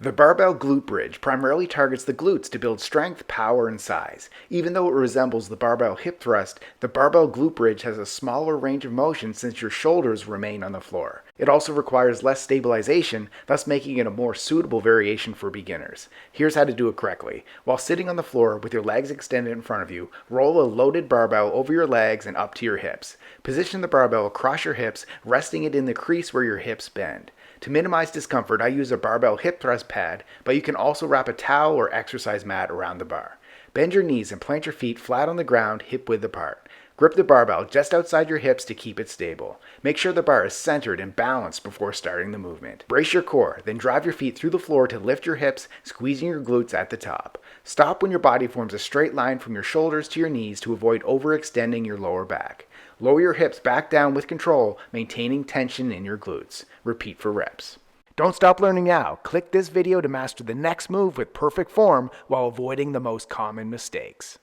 The barbell glute bridge primarily targets the glutes to build strength, power, and size. Even though it resembles the barbell hip thrust, the barbell glute bridge has a smaller range of motion since your shoulders remain on the floor. It also requires less stabilization, thus making it a more suitable variation for beginners. Here's how to do it correctly. While sitting on the floor with your legs extended in front of you, roll a loaded barbell over your legs and up to your hips. Position the barbell across your hips, resting it in the crease where your hips bend. To minimize discomfort, I use a barbell hip thrust pad, but you can also wrap a towel or exercise mat around the bar. Bend your knees and plant your feet flat on the ground, hip width apart. Grip the barbell just outside your hips to keep it stable. Make sure the bar is centered and balanced before starting the movement. Brace your core, then drive your feet through the floor to lift your hips, squeezing your glutes at the top. Stop when your body forms a straight line from your shoulders to your knees to avoid overextending your lower back. Lower your hips back down with control, maintaining tension in your glutes. Repeat for reps. Don't stop learning now. Click this video to master the next move with perfect form while avoiding the most common mistakes.